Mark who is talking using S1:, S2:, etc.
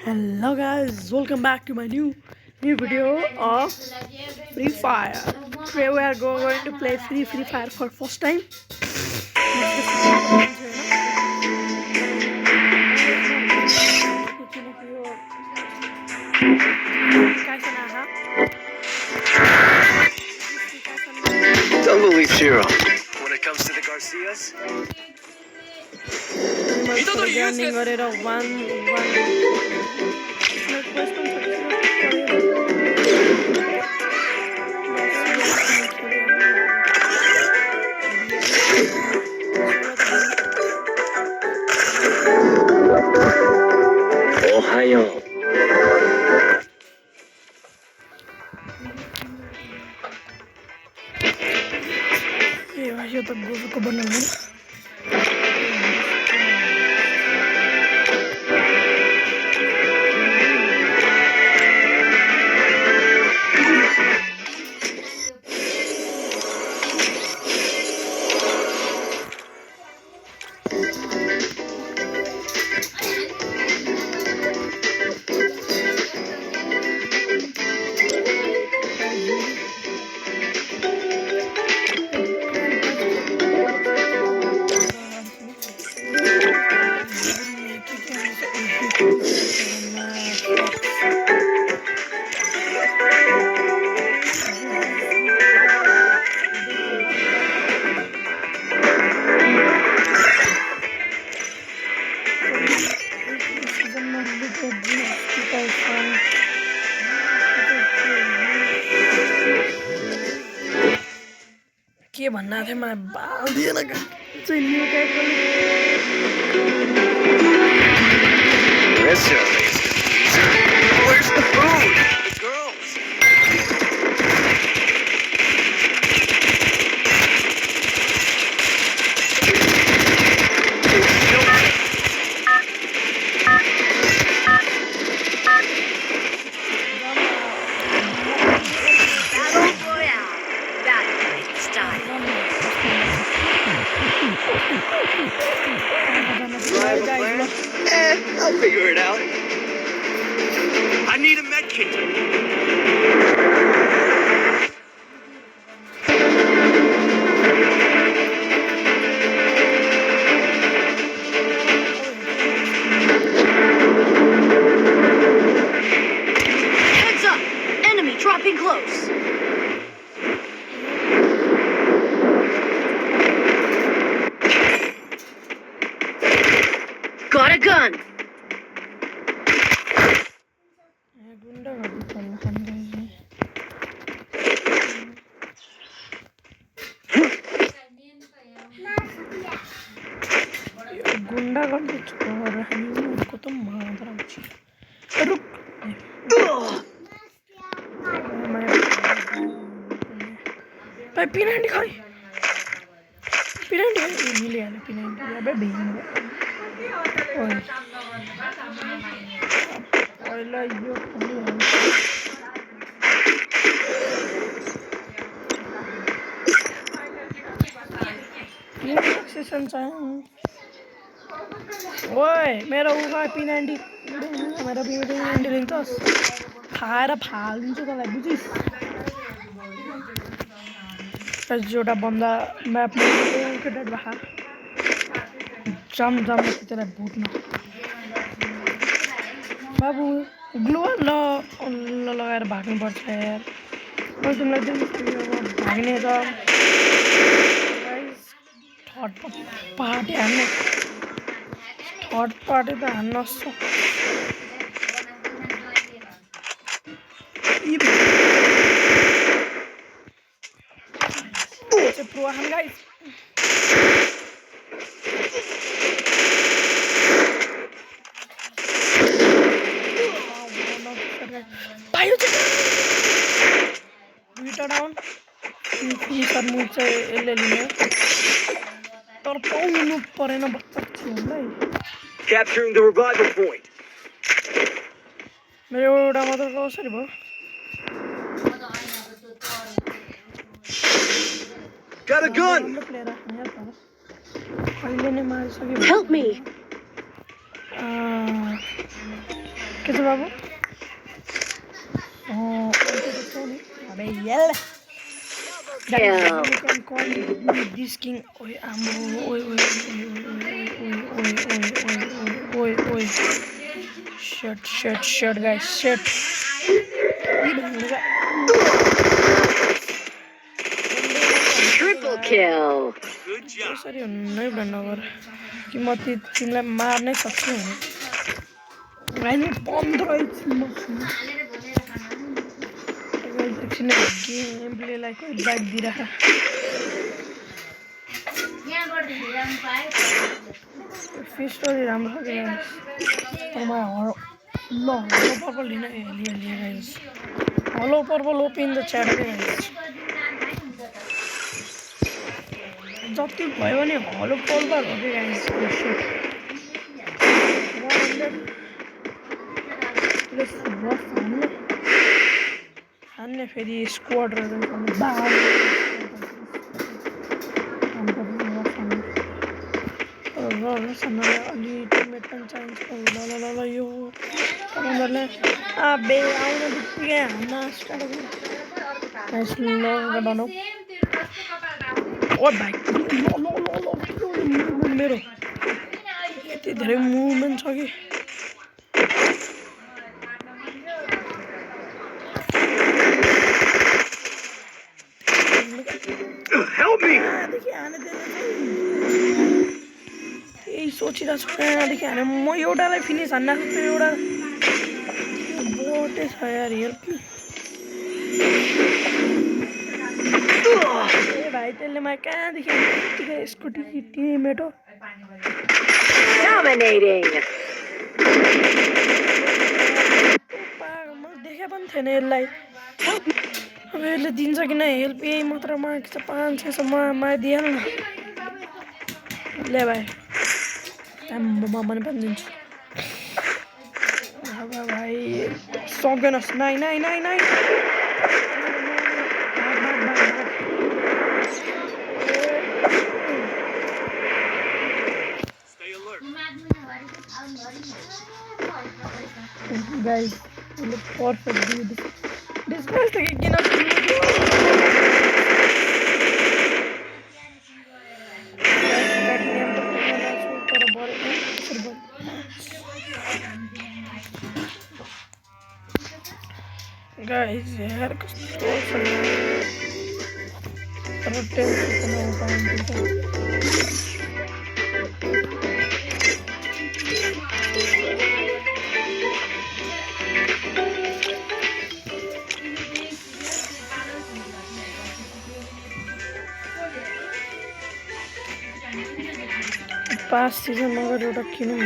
S1: Hello guys, welcome back to my new video of Free Fire. Today we are going to play Free Fire for first time.
S2: Don't believe Shiro. When it comes to the Garcias,
S1: Running गरेर one
S2: Ohio.
S1: यो त गोरुको बनाउनु के भन्नु थियो मलाई बाँधिएन चाहिँ new टाइपको
S2: This survey is confusing. Where's the food? The girls.
S3: Battle Royale. Battle style.
S2: Do I have a plan? I'll figure it out. I need a med kit.
S3: Heads up! Enemy dropping close. Got a gun.
S1: गुन्डा गर्नु पर्ला हामीलाई गुन्डा गर्नु छोडेर हामीको त मात्र आउँछ रुक भाइ पिनान्डी खै पिनान्डी खै मिलिहाल्यो पिनान्डी अब भिङ्गो पहिला यो सेसन चाहिँ ओए मेरो उगा पिनान्डी मेरो पिनान्डी लिन्छस् खाएर फालिदिन्छु तँलाई बुझिस् एउटा बन्दा म्यापमा केटा राख जाम त्यसलाई भुट्न बाबु ग्लु लगाएर भाग्नुपर्छ यार मैले तिमीलाई भाग्ने त थर्ड पार्टी हान्ने थर्ड पार्टी त हान्न प्रो हान गाइस डाउन मुभ चाहिँ यसले लिने तर पाउनु परेन बच्चा
S2: Capturing the revival point.
S1: मेरो एउटा मात्र कसरी भयो
S2: Got a gun.
S3: Help me.
S1: के छ बाबु अबे यल this king oi amo oi shit guys shit
S3: Triple kill.
S2: Good job.
S1: यसरी हुनै भन्नु कि म तिमीलाई मार्नै सक्छु हैन 15 एकछिन गेम प्लेलाई कोही ब्याक दिइराख फिस स्टोरी राम्रो छ ल हलो पर्पल लिन लिए guys hello purple open the chat guys जति भयो भने हलो पर्पल हो कि गाइस हान्ने फेरि स्क्वाड अलि टिममेट पनि चाहिन्छ ल यो उनीहरूले बे आउन बित्तिकै हान्न स्टार्ट गर्नु ओ भाइ मेरो यति धेरै मुभमेन्ट छ कि
S2: Help me!
S1: यही सोचिरहेको छु कहाँदेखि हाने म एउटालाई फिनिस हान्न सक्छु एउटा बोटे छ यार हेल्प मी ए भाइ त्यसले मलाई कहाँदेखि यत्तिकै स्कुटी टिममेट हो
S3: Dominating.
S1: मैले देखे पनि थिएन यसलाई अब यसले दिन्छ कि नै हेल्प यही मात्र मागेको छ 500 म दिइहाल न ले भाइ म पनि दिन्छु अब भाइ सक्दैनस् नाइ
S2: Stay alert.
S1: guys look perfect dude this guy the kick guys yaar कस्तो छ पास सीजन में अगर एउटा किनौँ